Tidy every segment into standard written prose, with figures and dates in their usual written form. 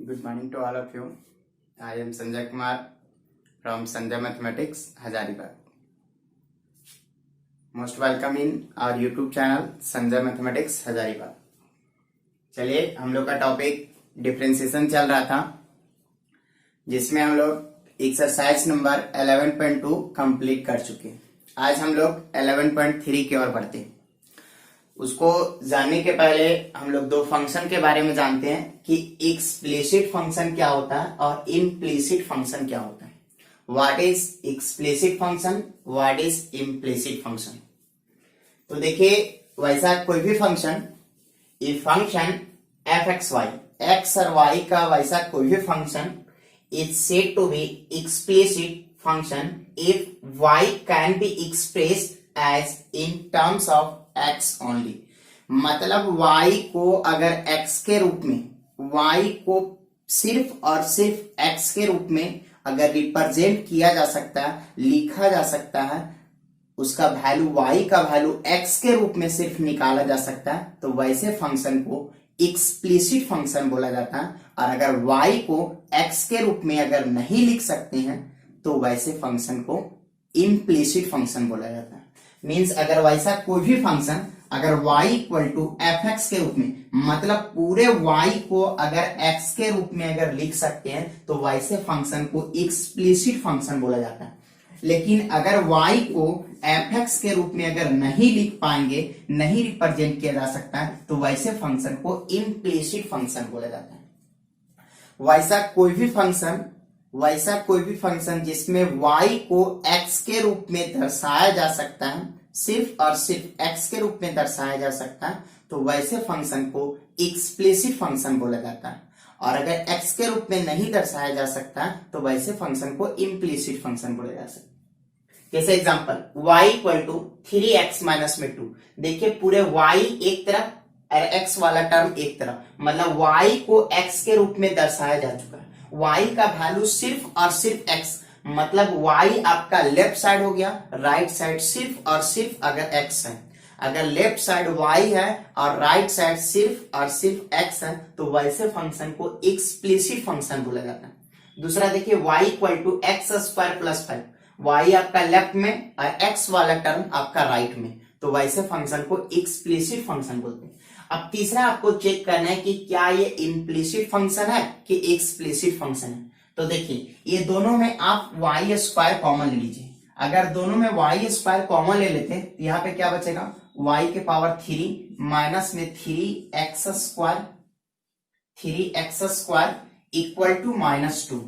Good morning to all of you. I am Sanjay Kumar from Sanjay Mathematics, Hazaribagh. Most welcome in our YouTube channel Sanjay Mathematics, Hazaribagh. चलिए हम लोग का topic differentiation चल रहा था, जिसमें हम लोग एक्सरसाइज नंबर 11.2 कंप्लीट कर चुके हैं। आज हम लोग 11.3 की ओर बढ़ते हैं। उसको जानने के पहले हम लोग दो फंक्शन के बारे में जानते हैं कि एक्सप्लिसिट फंक्शन क्या होता है और इम्प्लिसिट फंक्शन क्या होता है। What is explicit function, what is implicit function. तो देखिए, वैसा कोई भी फंक्शन, ये function f x y, x और वाई का वैसा कोई भी function is said to be explicit function if y can be expressed as in terms of x only. मतलब y को अगर x के रूप में, y को सिर्फ और सिर्फ x के रूप में अगर रिप्रेजेंट किया जा सकता है, लिखा जा सकता है, उसका वैल्यू y का वैल्यू x के रूप में सिर्फ निकाला जा सकता है, तो वैसे फंक्शन को एक्सप्लिसिट फंक्शन बोला जाता है। और अगर y को x के रूप में अगर नहीं लिख सकते हैं तो वैसे फंक्शन को इम्प्लिसिट फंक्शन बोला जाता है। मीन्स अगर वैसा कोई भी फंक्शन अगर y equal to f x के रूप में, मतलब पूरे y को अगर x के रूप में अगर लिख सकते हैं तो वैसे फंक्शन को एक्सप्लिसिट फंक्शन बोला जाता है। लेकिन अगर y को एफ एक्स के रूप में अगर नहीं लिख पाएंगे, नहीं रिप्रेजेंट किया जा सकता है, तो वैसे फंक्शन को इम्प्लिसिट फंक्शन बोला जाता है। वैसा कोई भी फंक्शन जिसमें y को x के रूप में दर्शाया जा सकता है, सिर्फ और सिर्फ x के रूप में दर्शाया जा सकता है, तो वैसे फंक्शन को एक्सप्लिसिट फंक्शन बोला जाता है। और अगर x के रूप में नहीं दर्शाया जा सकता तो वैसे फंक्शन को इम्प्लिसिट फंक्शन बोला जा सकता है। जैसे example y equal to 3x minus में 2। देखिए, पूरे y एक तरफ और x वाला टर्म एक तरफ, मतलब y को x के रूप में दर्शाया जा चुका है। y का वैल्यू सिर्फ और सिर्फ x, मतलब y आपका लेफ्ट साइड हो गया, राइट साइड सिर्फ और सिर्फ अगर x है। अगर लेफ्ट साइड y है और राइट साइड सिर्फ और सिर्फ x है, तो वैसे फंक्शन को एक्सप्लिसिट फंक्शन बोला जाता है। दूसरा देखिए, y equal to x square plus 5, y आपका लेफ्ट में और x वाला टर्म आपका राइट में, तो वैसे फंक्शन को एक्सप्लिसिट फंक्शन बोलते हैं। अब तीसरा आपको चेक करना है कि क्या ये इम्प्लिसिट फंक्शन है कि एक्सप्लिसिट फंक्शन है। तो देखिए, ये दोनों में आप y स्क्वायर कॉमन ले लीजिए। अगर दोनों में y स्क्वायर कॉमन ले लेते हैं तो यहाँ पे क्या बचेगा, y के पावर 3 माइनस में 3x स्क्वायर इक्वल टू -2।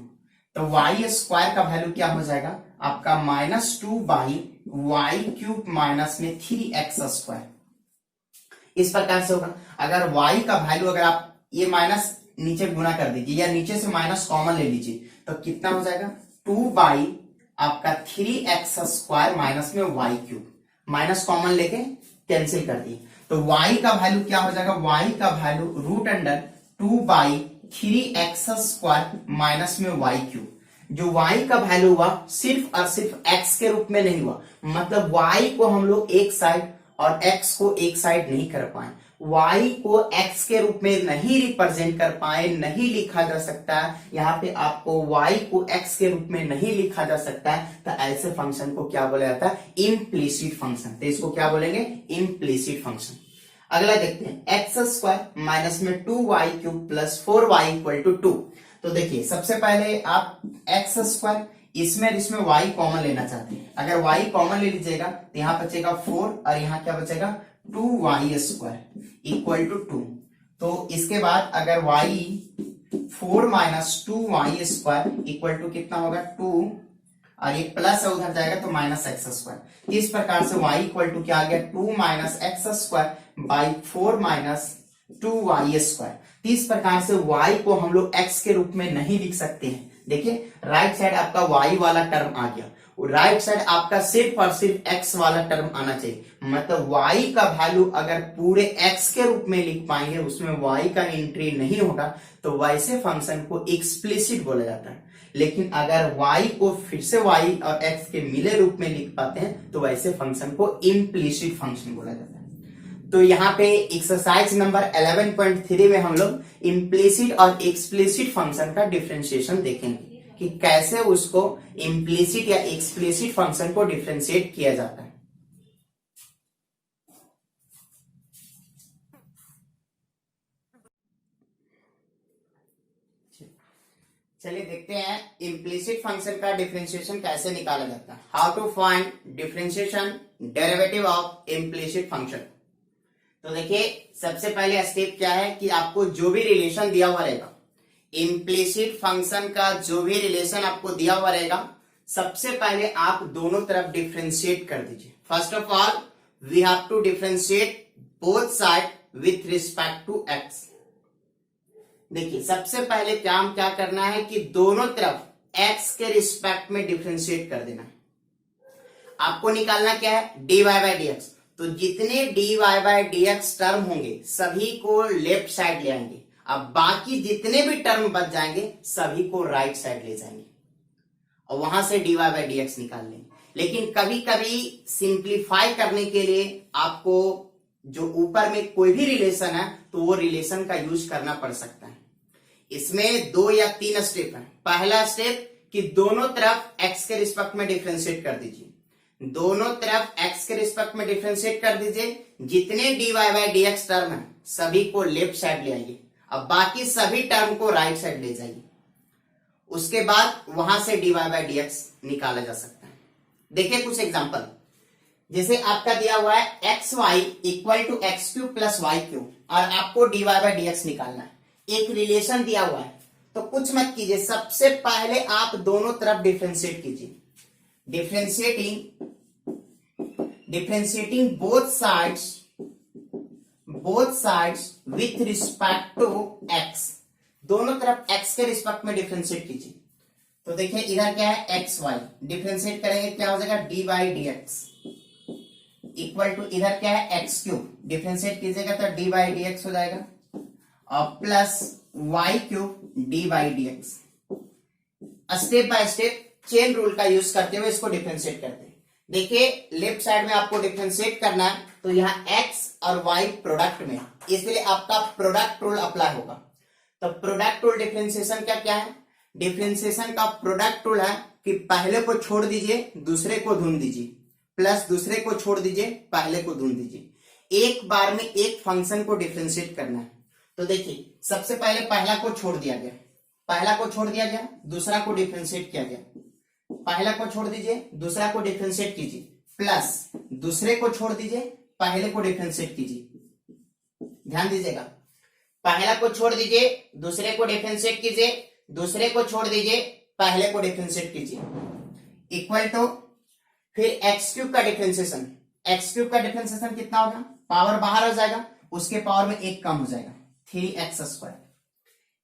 तो y स्क्वायर का वैल्यू क्या हो जाएगा आपका -2 बाई वाई क्यूब माइनस में 3x स्क्वायर। इस प्रकार से होगा। अगर y का वैल्यू अगर आप ये माइनस नीचे गुना कर दीजिए या नीचे से माइनस कॉमन ले लीजिए, तो कितना हो जाएगा 2 बाई आपका 3x स्क्वायर माइनस में y क्यूब, माइनस कॉमन लेके कैंसिल कर दिए, तो y का वैल्यू क्या हो जाएगा, y का value root under 2 by 3x square minus में y क्यूब। जो y का वैल्यू हुआ सिर्फ और सिर्फ x के रूप में नहीं हुआ, मतलब y को हम लोग एक साइड और x को एक साइड नहीं कर पाए, y को x के रूप में नहीं रिप्रेजेंट कर पाए, नहीं लिखा जा सकता है। यहाँ पे आपको y को x के रूप में नहीं लिखा जा सकता है, तो ऐसे फंक्शन को क्या बोला जाता है, इम्प्लिसिट फंक्शन। तो इसको क्या बोलेंगे, इम्प्लिसिट फंक्शन। अगला देखते हैं, एक्स स्क्वायर माइनस में 2y cube plus 4y equal to 2। तो देखिए, सबसे पहले आप एक्स स्क्वायर इसमें y कॉमन लेना चाहते हैं। अगर y कॉमन ले लीजिएगा तो यहाँ बचेगा 4 और यहाँ क्या बचेगा 2y स्क्वायर इक्वल टू 2। तो इसके बाद अगर y 4 minus 2y square equal to कितना होगा 2, और ये प्लस उधर जाएगा तो माइनस एक्स स्क्वायर। इस प्रकार से y इक्वल टू क्या आ गया 2 minus X square by 4 minus 2y square. इस प्रकार से y को हम लोग x के रूप में नहीं लिख सकते हैं। देखिए, राइट साइड आपका y वाला टर्म आ गया, राइट साइड आपका सिर्फ और सिर्फ x वाला टर्म आना चाहिए। मतलब y का वैल्यू अगर पूरे x के रूप में लिख पाएंगे, उसमें y का एंट्री नहीं होगा, तो वैसे फंक्शन को एक्सप्लिसिट बोला जाता है। लेकिन अगर y को फिर से y और x के मिले रूप में लिख पाते हैं, तो वैसे फंक्शन को इम्प्लिसिट फंक्शन बोला जाता है। तो यहाँ पे एक्सरसाइज नंबर 11.3 में हम लोग इम्प्लिसिट और एक्सप्लिसिट फंक्शन का डिफरेंशिएशन देखेंगे कि कैसे उसको इम्प्लिसिट या एक्सप्लिसिट फंक्शन को डिफरेंशिएट किया जाता है। चलिए देखते हैं इम्प्लिसिट फंक्शन का डिफरेंशिएशन कैसे निकाला जाता है। How to find differentiation derivative of implicit function. तो देखिए सबसे पहले स्टेप क्या है कि आपको जो भी रिलेशन दिया हुआ रहेगा, इम्प्लिसिट फंक्शन का जो भी रिलेशन आपको दिया हुआ रहेगा, सबसे पहले आप दोनों तरफ डिफरेंशिएट कर दीजिए। First of all we have to differentiate both side with respect to x. देखिए सबसे पहले काम क्या करना है कि दोनों तरफ x के रिस्पेक्ट में डिफरेंशिएट कर देना है। आपको निकालना क्या है, dy बाय dx। तो जितने dy बाय dx टर्म होंगे सभी को लेफ्ट साइड ले आएंगे। अब बाकी जितने भी टर्म बच जाएंगे सभी को राइट साइड ले जाएंगे और वहां से dy बाय dx निकाल लेंगे। लेकिन कभी कभी सिंप्लीफाई करने के लिए आपको जो ऊपर में कोई भी रिलेशन है तो वो रिलेशन का यूज करना पड़ सकता है। इसमें 2 या 3 स्टेप है। पहला स्टेप कि दोनों तरफ x के रिस्पेक्ट में डिफरेंशिएट कर दीजिए। दोनों तरफ x के रिस्पेक्ट में डिफरेंशिएट कर दीजिए। जितने dy बाय dx टर्म है सभी को लेफ्ट साइड ले आइए। अब बाकी सभी टर्म को राइट साइड ले जाइए। उसके बाद वहां से dy बाय dx निकाला जा सकता है। देखिए कुछ एग्जांपल, जैसे आपका दिया हुआ है x Y equal to x cube plus y cube और आपको dy बाय dx निकालना है। एक रिलेशन दिया हुआ है तो कुछ मत कीजिए, सबसे पहले आप दोनों तरफ डिफरेंशिएट कीजिए। Differentiating both sides with respect to x. दोनों तरफ x के रिस्पेक्ट में डिफरेंशिएट कीजिए। तो देखिए इधर क्या है एक्स वाई, डिफरेंशिएट करेंगे क्या हो जाएगा dy by dx equal to इधर क्या है एक्स क्यूब, डिफरेंशिएट कीजिएगा तो dy बाई dx हो जाएगा और plus y cube d by D x. Step by step chain rule का यूज करते हुए इसको डिफरेंशिएट करते हैं। देखिए लेफ्ट साइड में आपको डिफरेंशिएट करना है तो यहाँ x और y प्रोडक्ट में, इसलिए आपका प्रोडक्ट रूल अप्लाई होगा। तो प्रोडक्ट रूल डिफरेंशिएशन का क्या है, डिफरेंशिएशन का प्रोडक्ट रूल है कि पहले को छोड़ दीजिए दूसरे को ढूंढ दीजिए, प्लस दूसरे को छोड़ दीजिए पहले को ढूंढ दीजिए। एक बार में एक फंक्शन को डिफरेंशिएट करना है। तो देखिए सबसे पहले पहला को छोड़ दिया गया, दूसरा को डिफरेंशिएट किया गया। पहला को छोड़ दीजिए दूसरा को डिफरेंशिएट कीजिए, प्लस दूसरे को छोड़ दीजिए पहले को डिफरेंशिएट कीजिए। ध्यान दीजिएगा, पहला को छोड़ दीजिए दूसरे को डिफरेंशिएट कीजिए, दूसरे को छोड़ दीजिए पहले को डिफरेंशिएट कीजिए। इक्वल टू फिर एक्स क्यूब का डिफरेंशिएशन, एक्स क्यूब का डिफरेंशिएशन कितना होगा, पावर बाहर हो जाएगा, उसके पावर में एक कम हो जाएगा 3x स्क्वायर।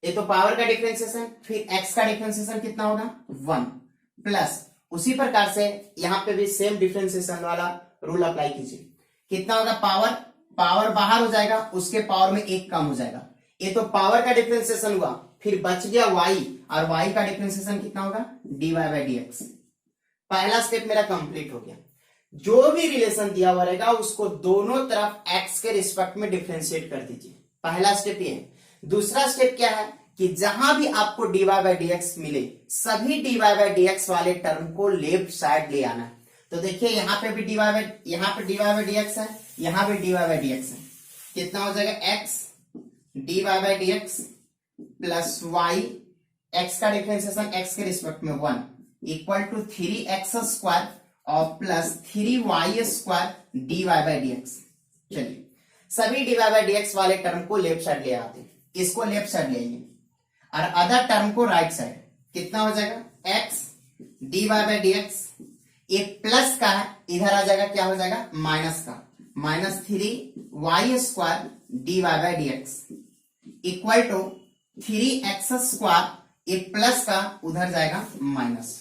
ये तो पावर का डिफरेंशिएशन। फिर x का डिफरेंशिएशन कितना होगा 1 प्लस उसी प्रकार से यहाँ पे भी सेम डिफरेंशिएशन वाला रूल अप्लाई कीजिए। कितना होगा पावर बाहर हो जाएगा, उसके पावर में एक कम हो जाएगा। ये तो पावर का डिफरेंशिएशन हुआ, फिर बच गया y और y का डिफरेंशिएशन कितना होगा dy बाई dx। पहला स्टेप मेरा कंप्लीट हो गया। जो भी रिलेशन दिया हुआ रहेगा उसको दोनों तरफ x के रिस्पेक्ट में डिफरेंशिएट कर दीजिए। पहला स्टेप ये है। दूसरा स्टेप क्या है कि जहां भी आपको dy बाई dx मिले सभी dy बाई dx वाले टर्म को लेफ्ट साइड ले आना है। तो देखिए यहाँ पे dy बाई dx है, यहाँ पे dy बाई dx है। कितना हो जाएगा x dy by dx plus y, x का डिफरेंशिएशन x के रिस्पेक्ट में 1 इक्वल टू 3x स्क्वायर और plus 3y square dy by dx। चलिए सभी dy बाई dx वाले टर्म को लेफ्ट साइड ले आते हैं, इसको लेफ्ट साइड ले आइए और अदर टर्म को राइट साइड। कितना हो जाएगा x dy बाई dx, ये प्लस का है इधर आ जाएगा क्या हो जाएगा माइनस का, minus 3y square dy by dx equal to 3x square, ये प्लस का उधर जाएगा माइनस।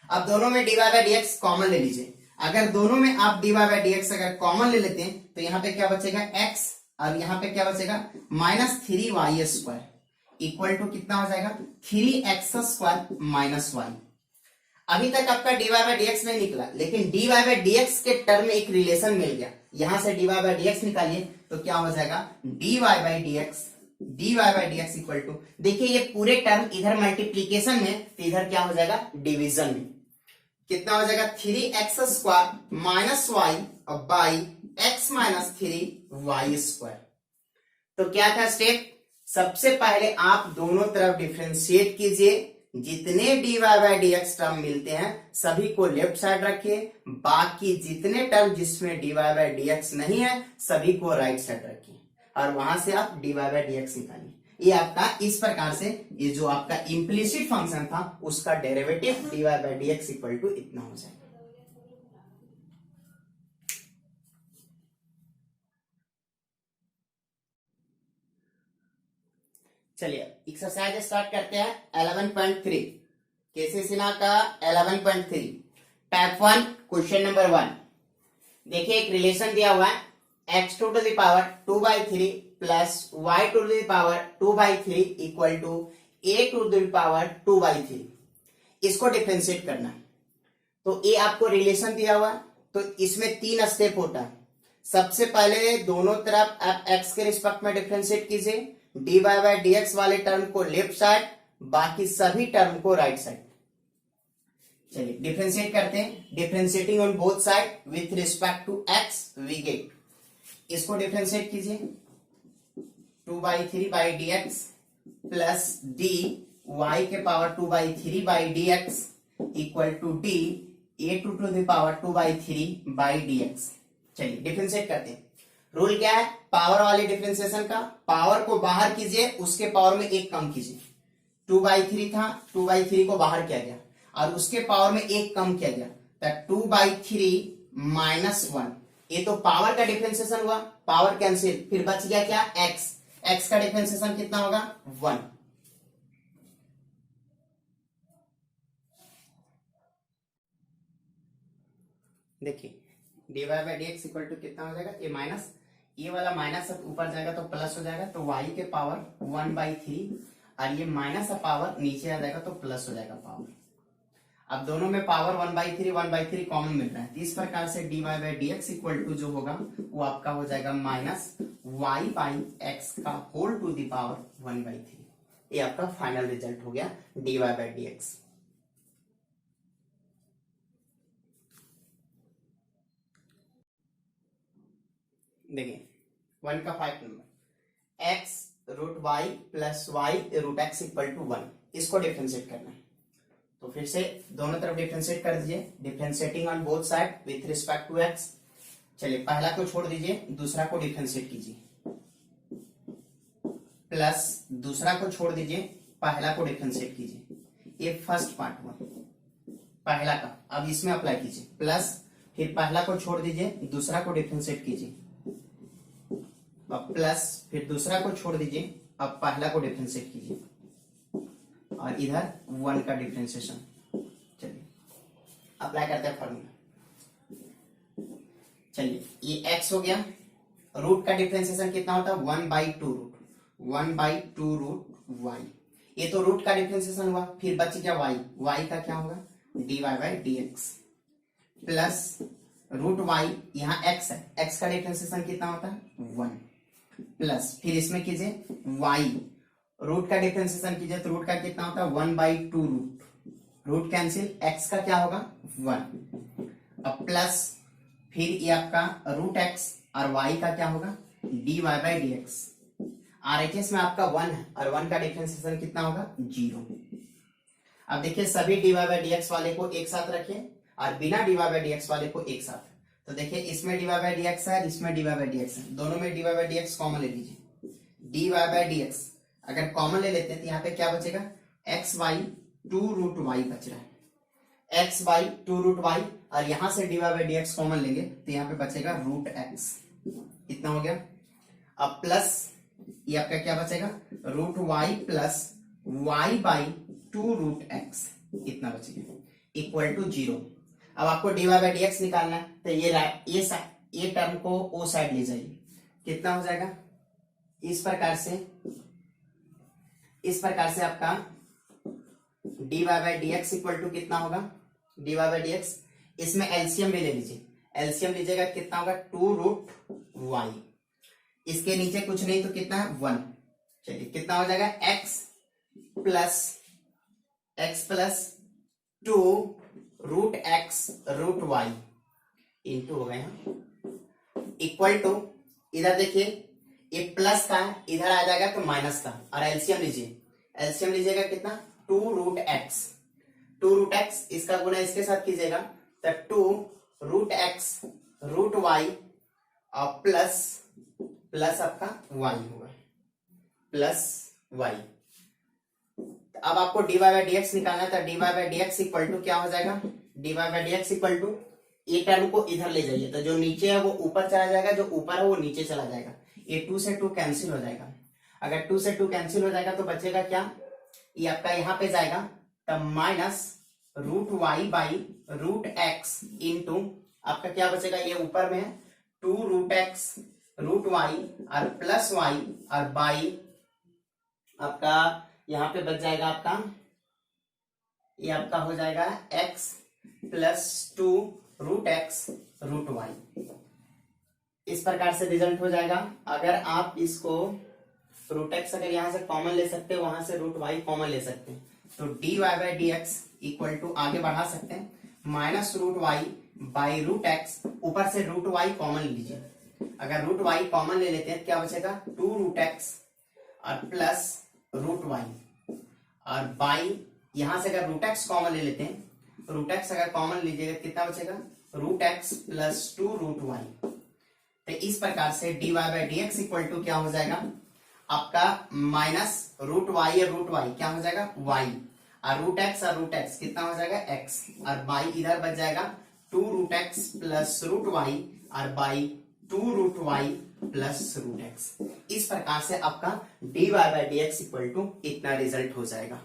अब दोनों में dy बाई dx कॉमन ले लीजिए। अगर दोनों में आप dy बाई dx अगर कॉमन ले लेते हैं तो यहाँ पे क्या बचेगा x और यहाँ पे क्या बचेगा minus 3y square equal to कितना हो जाएगा 3x स्क्वायर माइनस y। अभी तक आपका dy बाई डी एक्स नहीं निकला, लेकिन dy बाई डी एक्स के टर्म में एक रिलेशन मिल गया। यहां से dy बाई डी एक्स निकालिए तो क्या हो जाएगा, dy by D x equal to, देखिए ये पूरे टर्म इधर मल्टीप्लीकेशन में, तो इधर क्या हो जाएगा डिवीजन में। कितना हो जाएगा 3x² minus y by x minus 3y square. तो क्या था स्टेप, सबसे पहले आप दोनों तरफ डिफरेंशिएट कीजिए, जितने dy by D x term मिलते हैं सभी को लेफ्ट साइड रखिए, बाकी जितने टर्म जिसमें dy बाई डी एक्स नहीं है सभी को राइट साइड रखिए, और वहां से आप dy बाई डी एक्स निकालिए। ये आपका इस प्रकार से, ये जो आपका इम्प्लिसिट फंक्शन था उसका derivative dy by D x equal to इतना हो जाएगा। चलिए एक्सरसाइज स्टार्ट करते हैं। 11.3 केसी सिन्हा का 11.3 टाइप 1 क्वेश्चन नंबर 1। देखिए एक रिलेशन दिया हुआ है x2 to the power 2/3 plus y2 to the power 2/3 equal to a to the power 2/3। इसको डिफरेंशिएट करना है। तो ये आपको रिलेशन दिया हुआ है, तो इसमें 3 स्टेप होता है। सबसे पहले दोनों तरफ आप x के रिस्पेक्ट में डिफरेंशिएट कीजिए, dy बाई डी एक्स वाले टर्म को लेफ्ट साइड, बाकी सभी टर्म को राइट साइड। चलिए डिफरेंशिएट करते हैं। Differentiating on both side with respect to x we get, इसको डिफरेंशिएट कीजिए 2/3 by D x plus D Y के power 2/3 by D x equal to D A to the power 2/3 by D x. चलिए differentiate करते हैं। Rule क्या है, power वाले differentiation का, पावर को बाहर कीजिए, उसके पावर में एक कम कीजिए। 2/3 था, 2/3 को बाहर किया गया और उसके पावर में एक कम किया गया, तो 2/3 माइनस 1। ये तो पावर का डिफरेंशिएशन हुआ, पावर कैंसिल, फिर बच गया क्या x, x का डिफरेंशिएशन कितना होगा 1। देखिए dy by D x equal to कितना हो जाएगा, ये माइनस, ये वाला माइनस ऊपर जाएगा तो प्लस हो जाएगा, तो y के पावर 1/3 और ये माइनस का पावर नीचे आ जाएगा तो प्लस हो जाएगा पावर। अब दोनों में पावर 1/3 कॉमन मिल रहा है, तो इस प्रकार से dy by D x equal to जो होगा वो आपका हो जाएगा माइनस y बाई एक्स का होल टू द पावर 1/3। ये आपका फाइनल रिजल्ट हो गया dy बाई डी एक्स। देखिए 1 का 5 number, x root y plus y root x equal to 1, इसको डिफरेंशिएट करना है। तो फिर से दोनों तरफ डिफरेंशिएट कर दीजिए, differentiating on both side with respect to x। चलिए पहला को छोड़ दीजिए, दूसरा को डिफरेंशिएट कीजिए, प्लस दूसरा को छोड़ दीजिए, पहला को डिफरेंशिएट कीजिए। ये फर्स्ट पार्ट हुआ पहला का, अब इसमें अप्लाई कीजिए, प्लस फिर पहला को छोड़ दीजिए, दूसरा को डिफरेंशिएट कीजिए, अब प्लस फिर दूसरा को छोड़ दीजिए, अब पहला को डिफरेंशिएट कीजिए, और इधर 1 का डिफरेंशिएशन। चलिए अप्लाई करते हैं फॉर्मूला। चलिए ये x हो गया, रूट का डिफरेंशिएशन कितना होता है 1/2 रूट, 1/2 रूट y। ये तो रूट का डिफरेंशिएशन हुआ, फिर बच गया y, y का क्या होगा dy by D x plus root y, यहाँ x है, x का डिफरेंशिएशन कितना होता है 1, प्लस फिर इसमें कीजिए y, रूट का डिफरेंशिएशन कीजिए तो रूट का कितना होता है 1/2 रूट, रूट कैंसिल, x का क्या होगा 1, अब प्लस फिर ये आपका रूट x और y का क्या होगा dy by D x. RHS में आपका 1 है और 1 का डिफरेंशिएशन कितना होगा 0। अब देखिए सभी dy बाई डी एक्स वाले को एक साथ रखिए और बिना dy बाई डी एक्स वाले को एक साथ। तो देखिए इसमें dy बाई डी एक्स है, इसमें dy बाई डी एक्स है, दोनों में dy by D x common ले लीजिए। dy बाई डी एक्स अगर कॉमन ले लेते हैं तो यहाँ पे क्या बचेगा x/2 रूट y बच रहा है, x/2 रूट y, और यहां से dy by D x common लेंगे तो यहाँ पे बचेगा रूट x, इतना हो गया। अब प्लस ये आपका क्या बचेगा root y plus y/2 root x, इतना बचेगा इक्वल टू 0। अब आपको dy बाई डी एक्स निकालना है, तो ये टर्म को ओ साइड ले जाइए, कितना हो जाएगा इस प्रकार से आपका dy by D x equal to कितना होगा dy बाई डी एक्स। इसमें एलसीएम भी ले लीजिए, एलसीएम लीजिएगा कितना होगा 2√y। इसके नीचे कुछ नहीं तो कितना है 1। चलिए कितना हो जाएगा x प्लस 2√x√y इंटू हो गया इक्वल टू, इधर देखिए ये प्लस का है, इधर आ जाएगा तो माइनस का, और एलसीएम लीजिए, एलसीएम लीजिएगा कितना 2√x, इसका गुना इसके साथ कीजिएगा तो 2√x√y और प्लस आपका y होगा प्लस y। अब आपको dy बाई डी एक्स निकालना है, तो dy by D x equal to क्या हो जाएगा, dy by D x equal to, ये टर्म को इधर ले जाइए तो जो नीचे है वो ऊपर चला जाएगा, जो ऊपर है वो नीचे चला जाएगा, ये 2 से 2 कैंसिल हो जाएगा। अगर 2 से 2 कैंसिल हो जाएगा तो बचेगा क्या, ये आपका यहाँ पे जाएगा तब -√y बाई √x इंटू आपका क्या बचेगा, ये ऊपर में है 2√x√y और प्लस y और बाई आपका यहाँ पे बच जाएगा आपका, ये आपका हो जाएगा x प्लस 2√x√y। इस प्रकार से रिजल्ट हो जाएगा। अगर आप इसको √x अगर यहां से कॉमन ले सकते हैं, वहां से √y कॉमन ले सकते हैं, तो dy by D x equal to आगे बढ़ा सकते हैं -√y बाई √x, ऊपर से √y कॉमन लीजिए। अगर √y कॉमन ले लेते हैं क्या बचेगा 2√x और प्लस √y और बाई, यहां से अगर √x कॉमन ले लेते हैं, √x अगर कॉमन लीजिएगा कितना बचेगा √x प्लस 2√y। तो इस प्रकार से dy by D x equal to क्या हो जाएगा आपका -√y और √y क्या हो जाएगा y, और √x कितना हो जाएगा x, और बाई इधर बच जाएगा 2√x प्लस √y और बाई 2√y प्लस √x। इस प्रकार से आपका dy by D x equal to इतना रिजल्ट हो जाएगा।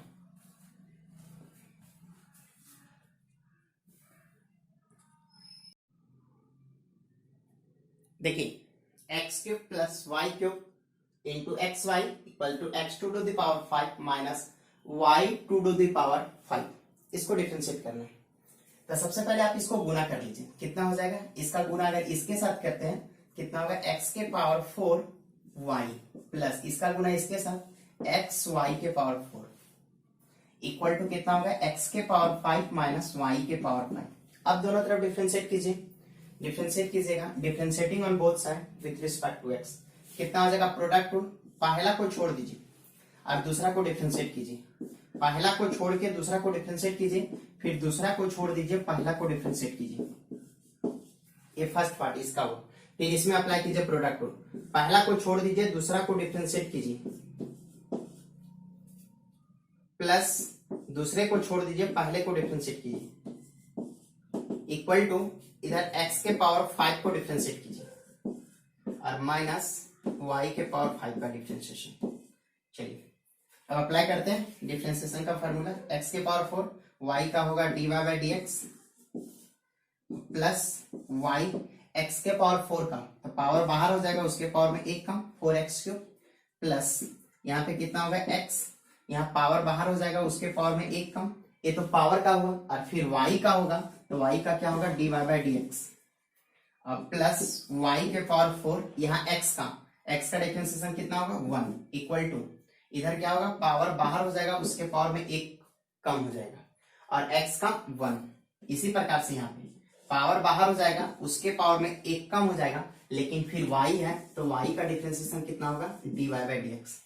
देखिए x³ plus y³ into xy equal to x2 to the power 5 minus y2 to the power 5, इसको डिफरेंशिएट करना है। तो सबसे पहले आप इसको गुना कर लीजिए, कितना हो जाएगा, इसका गुना अगर इसके साथ करते हैं कितना होगा x के पावर 4 y प्लस इसका गुना इसके साथ x y के पावर 4 इक्वल टू कितना होगा x के पावर 5 माइनस y के पावर 5। अब दोनों तरफ डिफरेंशिएट कीजिए, डिफरेंशिएट कीजिएगा, differentiating on both side with respect to x, कितना हो जाएगा प्रोडक्ट टू, पहला को छोड़ दीजिए और दूसरा को डिफरेंशिएट कीजिए, पहला को छोड़ के दूसरा को डिफरेंशिएट कीजिए, फिर दूसरा को छोड़ दीजिए पहला को डिफरेंशिएट कीजिए, ये फर्स्ट पार्ट इसका हो। फिर इसमें अप्लाई कीजिए प्रोडक्ट रूल, पहला को छोड़ दीजिए दूसरा को डिफरेंशिएट कीजिए, प्लस दूसरे को छोड़ दीजिए पहले को डिफरेंशिएट कीजिए, इक्वल टू इधर x के पावर 5 को डिफरेंशिएट कीजिए और माइनस y के पावर 5 का डिफरेंशिएशन। चलिए अब अप्लाई करते हैं डिफरेंशिएशन का फॉर्मूला, x के पावर 4 y का होगा dy by D x plus y x के पावर 4 का, तो पावर बाहर हो जाएगा उसके पावर में 1 कम 4x³ प्लस यहाँ पे कितना होगा x, यहाँ पावर बाहर हो जाएगा उसके पावर में 1 कम, ये तो पावर का हुआ, और फिर y का होगा तो y का क्या होगा dy by D x plus y के पावर 4, यहाँ x का डिफरेंशिएशन कितना होगा 1 इक्वल टू इधर क्या होगा पावर बाहर हो जाएगा उसके पावर में 1 कम हो जाएगा और x का 1। इसी प्रकार से यहाँ पे पावर बाहर हो जाएगा उसके पावर में 1 कम हो जाएगा, लेकिन फिर y है तो y का डिफरेंशिएशन कितना होगा dy बाई डी एक्स।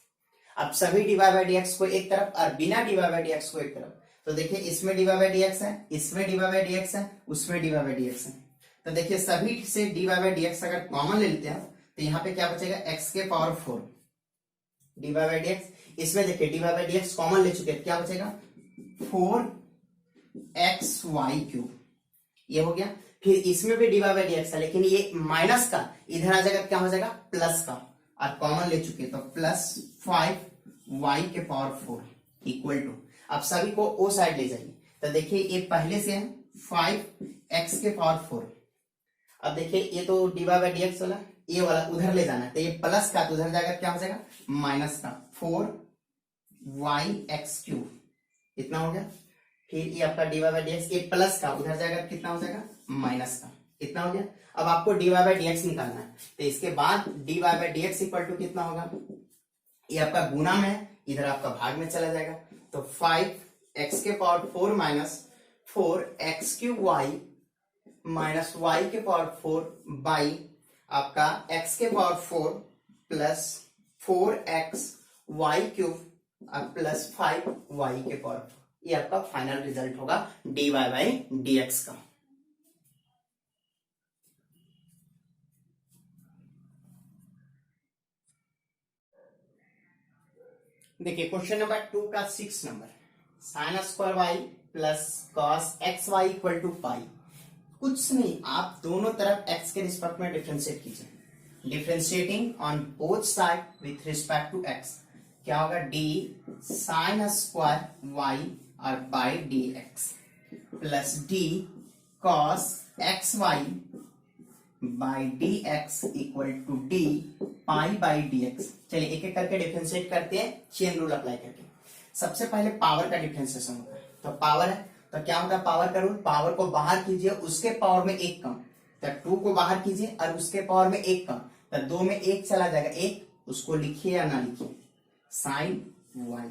अब सभी dy बाई डी एक्स को एक तरफ और बिना dy बाई डी एक्स को एक तरफ, तो देखिए इसमें dy बाई डी एक्स है, इसमें dy बाई डी एक्स है, उसमें dy बाई डी एक्स है, तो देखिए सभी से dy बाई डी एक्स अगर कॉमन ले लेते हैं तो यहाँ पे क्या बचेगा x के power 4 dy by D x, इसमें देखिए dy by D x common ले चुके हैं, क्या बचेगा 4xy³, ये हो गया। फिर इसमें भी dy बाई डी एक्स है, लेकिन ये माइनस का इधर आ जाएगा क्या हो जाएगा प्लस का, और कॉमन ले चुके तो प्लस 5y के पावर 4 इक्वल टू, अब सभी को ओ साइड ले जाइए, तो देखिए ये पहले से है 5x के पावर 4, अब देखिए ये तो dy बाई डी एक्स वाला, ये वाला उधर ले जाना है, तो ये प्लस का तो उधर जाएगा क्या हो जाएगा माइनस का 4yx³, इतना हो गया। फिर ये आपका d Y by D x, ये प्लस का उधर जाएगा कितना हो जाएगा माइनस का, कितना हो गया। अब आपको d Y by D x निकालना है, तो इसके बाद d Y by D x equal to कितना होगा, ये आपका गुना में है, इधर आपका भाग में चला जाएगा। तो 5x के power 4 minus 4x cube Y minus Y के पावर 4 बाई आपका x के power 4 plus 4x Y cube plus 5y के पावर 4, ये आपका फाइनल रिजल्ट होगा dy बाई dx का। देखिए क्वेश्चन नंबर 2 का 6 नंबर, sine square Y plus cos x Y equal to pi. कुछ नहीं, आप दोनों तरफ x के रिस्पेक्ट में डिफरेंशिएट कीजिए, differentiating on both side with respect to x, क्या होगा डी साइन स्क्वायर वाई और by D x plus d cos x y by D x equal to d pi by D x. चलिए एक एक करके differentiate करते हैं chain rule apply करके। सबसे पहले पावर का डिफरेंशिएशन होता है, तो पावर है तो क्या होता है पावर का रूल, पावर को बाहर कीजिए उसके पावर में एक कम, तो 2 को बाहर कीजिए और उसके पावर में एक कम, तो 2 में 1 चला जाएगा, 1 उसको लिखिए या ना लिखिए, साइन वाई।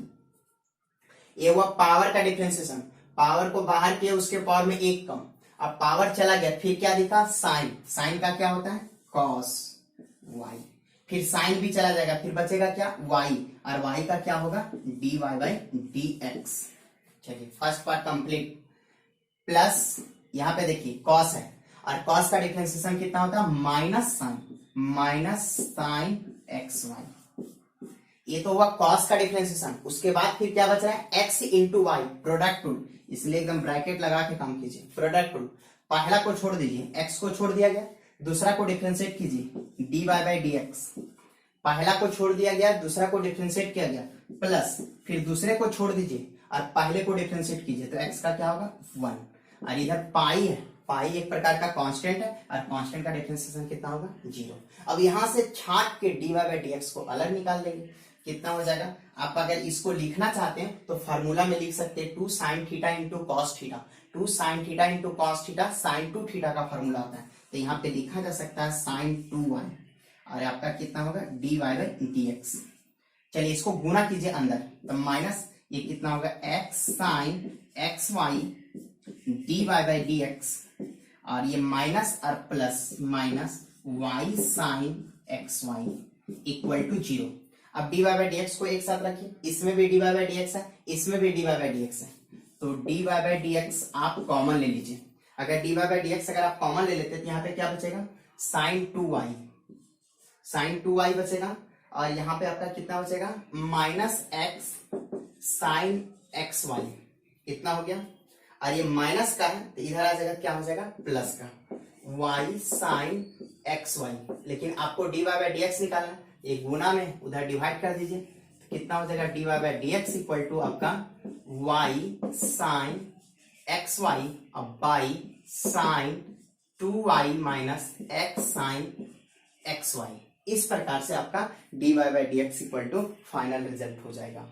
ये हुआ पावर का डिफरेंशिएशन, पावर को बाहर किया उसके पावर में एक कम, अब पावर चला गया फिर क्या दिखा साइन, साइन का क्या होता है कॉस वाई, फिर साइन भी चला जाएगा फिर बचेगा क्या वाई, और वाई का क्या होगा D Y by D x. चलिए फर्स्ट पार्ट कंप्लीट। प्लस यहां पे देखिए कॉस है और कॉस का डिफरेंशिएशन कितना होता है माइनस साइन एक्स वाई, ये तो हुआ कॉस का डिफरेंशिएशन। उसके बाद फिर क्या बच रहा है x into y, product rule, इसलिए एकदम ब्रैकेट लगा के काम कीजिए, प्रोडक्ट रूल। पहला को छोड़ दीजिए, x को छोड़ दिया गया, दूसरा को डिफरेंशिएट कीजिए d Y by D x, पहला को छोड़ दिया गया दूसरा को डिफरेंशिएट किया गया प्लस फिर दूसरे को छोड़ दीजिए और पहले को डिफरेंशिएट कीजिए, तो x का क्या होगा 1, और इधर पाई है, पाई एक प्रकार का कांस्टेंट है और कांस्टेंट का डिफरेंशिएशन कितना होगा 0। अब यहां से छाट के d Y by D x को अलग निकाल देंगे, कितना हो जाएगा। आप अगर इसको लिखना चाहते हैं तो फार्मूला में लिख सकते हैं 2 sine theta into cos theta, 2 sine theta into cos theta sine 2 theta का फार्मूला होता है, तो यहाँ पे लिखा जा सकता है साइन 2y और आपका कितना होगा D Y by D x. चलिए इसको गुना कीजिए अंदर, तो माइनस ये कितना होगा x sine x y d Y by D x, और ये माइनस और plus minus y sine x Y equal to 0। अब d Y by D x को एक साथ रखिए, इसमें भी d Y by D x है, इसमें भी d Y by D x है, तो D Y by D x आप कॉमन ले लीजिए। अगर d Y by D x अगर आप कॉमन ले लेते तो यहाँ पे क्या बचेगा साइन 2y, साइन 2y बचेगा, और यहाँ पे आपका कितना बचेगा minus x sine x y, इतना हो गया, और ये माइनस का है तो इधर आ जाएगा क्या हो जाएगा प्लस का y साइन एक्स वाई, लेकिन आपको d Y by D x निकालना है, ये गुना में उधर डिवाइड कर दीजिए, तो कितना हो जाएगा D Y by D x equal to आपका y साइन एक्स वाई और by sine 2y minus x sine x y. इस प्रकार से आपका d Y by D x equal to final result हो जाएगा।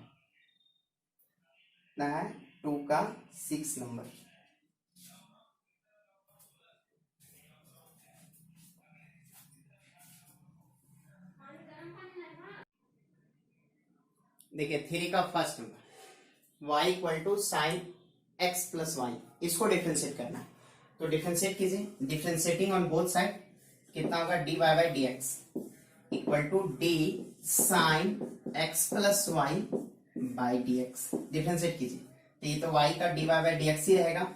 2 का 6 नंबर। देखिए 3 का first number, y equal to sine x plus y, इसको डिफरेंशिएट करना है, तो डिफरेंशिएट कीजिए, डिफरेंशिएटिंग ऑन बोथ साइड कितना होगा D Y by D x equal to D sine x plus Y by D x. Differentiate कीजिए, तो ये तो y का D Y by D X ही रहेगा,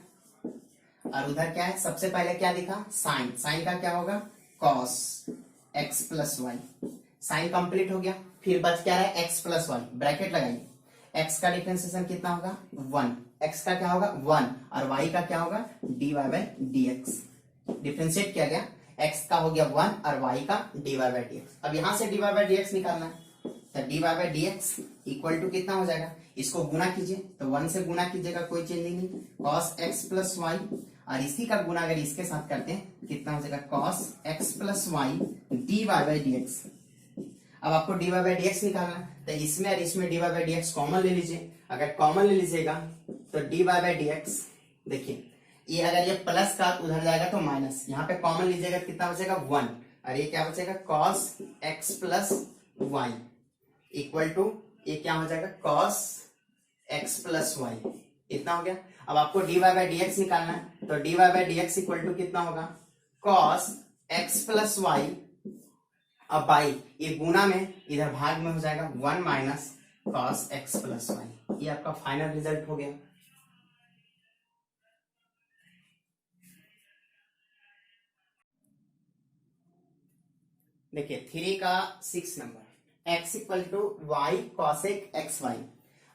और उधर क्या है सबसे पहले क्या दिखा साइन, साइन का क्या होगा cos x plus y, sine complete हो गया, फिर बच क्या रहा है x प्लस वाई, ब्रैकेट लगाइए, x का डिफरेंशिएशन कितना होगा 1, x का क्या होगा 1 और y का क्या होगा D Y by D x. Differentiate किया गया, x का हो गया 1 और y का D Y by D x. अब यहां से d Y by D x निकालना है, तो D Y by D x equal to कितना हो जाएगा, इसको गुना कीजिए, तो 1 से गुना कीजिएगा कोई चेंजिंग नहीं, कॉस एक्स प्लस वाई, और इसी का गुना अगर इसके साथ करते हैं कितना हो जाएगा cos x plus y d Y by D x. अब आपको d Y by D x निकालना है, तो इसमें और इसमें d Y by D x common ले लीजिए, अगर कॉमन ले लीजिएगा तो D Y by D x, देखिए ये अगर ये प्लस का उधर जाएगा तो माइनस, यहाँ पे कॉमन लीजिएगा कितना बचेगा 1, और ये क्या बचेगा cos x plus y equal to ये क्या हो जाएगा cos x प्लस वाई, इतना हो गया। अब आपको d Y by D x निकालना है, तो D Y by D x equal to कितना होगा cos x प्लस वाई, अब बाई ये गुना में इधर भाग में हो जाएगा 1 minus cos x plus y, ये आपका फाइनल रिजल्ट हो गया। देखिए 3 का 6 number, x equal to y cosec x y.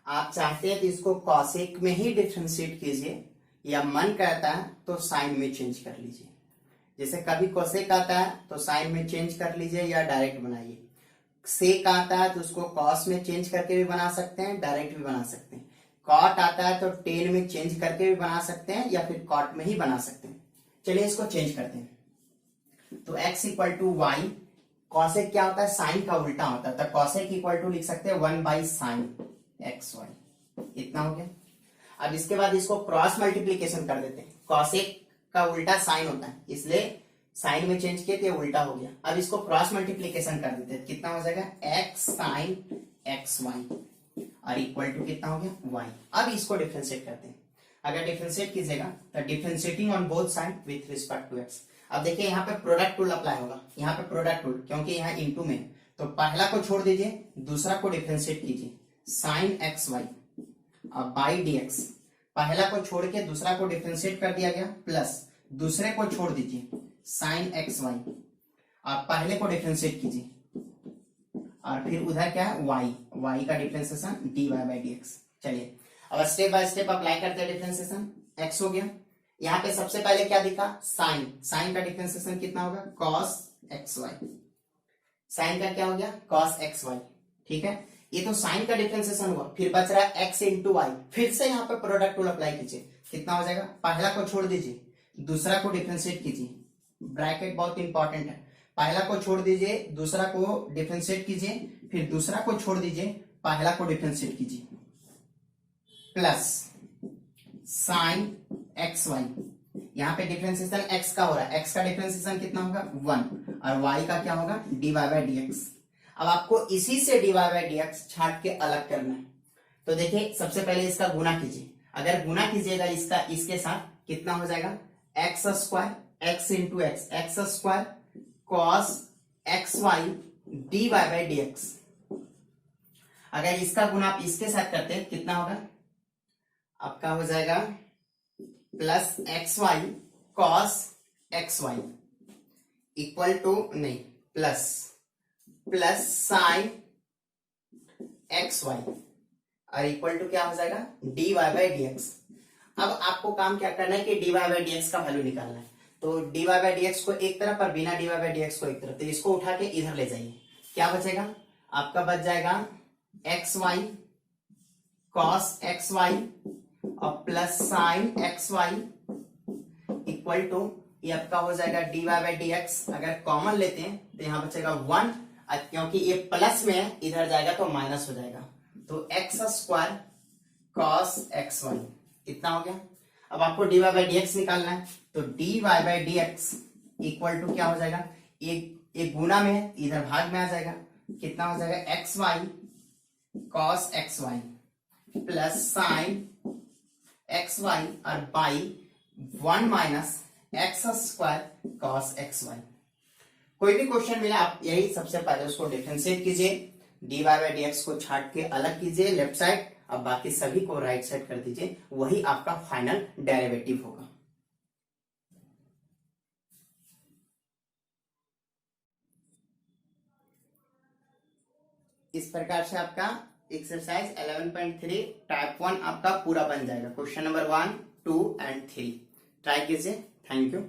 आप चाहते हैं तो इसको कॉसेक में ही डिफ्रेंशिएट कीजिए, या मन कहता है तो साइन में चेंज कर लीजिए। जैसे कभी कोसेक आता है तो साइन में चेंज कर लीजिए या डायरेक्ट बनाइए, सेक आता है तो उसको कॉस में चेंज करके भी बना सकते हैं, डायरेक्ट भी बना सकते हैं। कॉट आता है तो टेन में चेंज करके भी बना सकते हैं या फिर कॉट में ही बना सकते हैं। चलिए इसको चेंज करते हैं। तो x equal to y, cosec क्या होता है साइन का उल्टा होता है, तो कॉसेक इक्वल टू लिख सकते हैं 1 बाई साइन एक्स वाई, इतना हो गया। अब इसके बाद इसको क्रॉस मल्टीप्लीकेशन कर देते हैं, कॉसेक का उल्टा साइन होता है इसलिए साइन में चेंज किए तो उल्टा हो गया। अब इसको क्रॉस मल्टीप्लीकेशन कर देते हैं, कितना हो जाएगा एक्स साइन एक्स वाई और इक्वल टू कितना हो गया वाई। अब इसको डिफरेंशिएट करते हैं, अगर डिफरेंशिएट कीजिएगा तो differentiating on both side with respect to x. अब देखिए यहाँ पे प्रोडक्ट रूल अप्लाई होगा, यहाँ पे प्रोडक्ट रूल क्योंकि यहाँ इनटू में, तो पहला को छोड़ दीजिए दूसरा को डिफरेंशिएट कीजिए, साइन एक्स वाई अब बाई डी एक्स, पहला को छोड़ के दूसरा को डिफरेंशिएट कर दिया गया, प्लस दूसरे को छोड़ दीजिए साइन एक्स वाई और पहले को डिफरेंशिएट कीजिए और फिर उधर क्या है वाई, वाई का differentiation d Y by D x. चलिए अब स्टेप बाय स्टेप अप्लाई करते हैं डिफरेंशिएशन। एक्स हो गया, यहाँ पे सबसे पहले क्या दिखा साइन, साइन का डिफरेंशिएशन कितना होगा cos एक्स वाई, साइन का क्या हो गया cos एक्स वाई, ठीक है। ये तो साइन का डिफरेंशिएशन हुआ, फिर बच रहा है x इंटू वाई, फिर से यहाँ पे प्रोडक्ट रूल अप्लाई कीजिए, कितना हो जाएगा पहला को छोड़ दीजिए दूसरा को डिफरेंशिएट कीजिए, ब्रैकेट बहुत इंपॉर्टेंट है, पहला को छोड़ दीजिए दूसरा को डिफरेंशिएट कीजिए, फिर दूसरा को छोड़ दीजिए पहला को डिफरेंशिएट कीजिए, प्लस साइन एक्स वाई, यहाँ पे डिफरेंशिएशन x का हो रहा है, x का डिफरेंशिएशन कितना होगा 1 और y का क्या होगा D Y by D x. अब आपको इसी से d Y by D x छाट के अलग करना है, तो देखिए सबसे पहले इसका गुना कीजिए, अगर गुना कीजिएगा इसका इसके साथ कितना हो जाएगा x square x into x, x square cos x y d Y by D x. अगर इसका गुना आप इसके साथ करते हैं कितना होगा आपका हो जाएगा plus X Y cos x Y equal to नहीं plus plus sine x Y और इक्वल टू क्या हो जाएगा D Y by D x. अब आपको काम क्या करना है कि D Y by D X का वैल्यू निकालना है, तो D Y by D x को एक तरफ और बिना D Y by D x को एक तरफ, तो इसको उठा के इधर ले जाइए, क्या बचेगा आपका बच जाएगा X Y cos x Y और plus sine x Y equal to ये आपका हो जाएगा D Y by D x. अगर कॉमन लेते हैं तो यहाँ बचेगा 1, क्योंकि ये प्लस में है इधर जाएगा तो माइनस हो जाएगा, तो x square cos x y कितना हो गया। अब आपको d Y by D x निकालना है, तो D Y by D x equal to क्या हो जाएगा, एक गुना में है इधर भाग में आ जाएगा, कितना हो जाएगा X Y cos x Y plus sine x Y और by 1 minus X square cos x Y. कोई भी क्वेश्चन मिला आप यही सबसे पहले उसको डिफरेंशिएट कीजिए, d Y by D x को छाट के अलग कीजिए लेफ्ट साइड, अब बाकी सभी को राइट साइड कर दीजिए, वही आपका फाइनल डेरिवेटिव होगा। इस प्रकार से आपका एक्सरसाइज 11.3 टाइप 1 आपका पूरा बन जाएगा। क्वेश्चन नंबर 1, 2 एंड 3 ट्राई कीजिए। Thank you.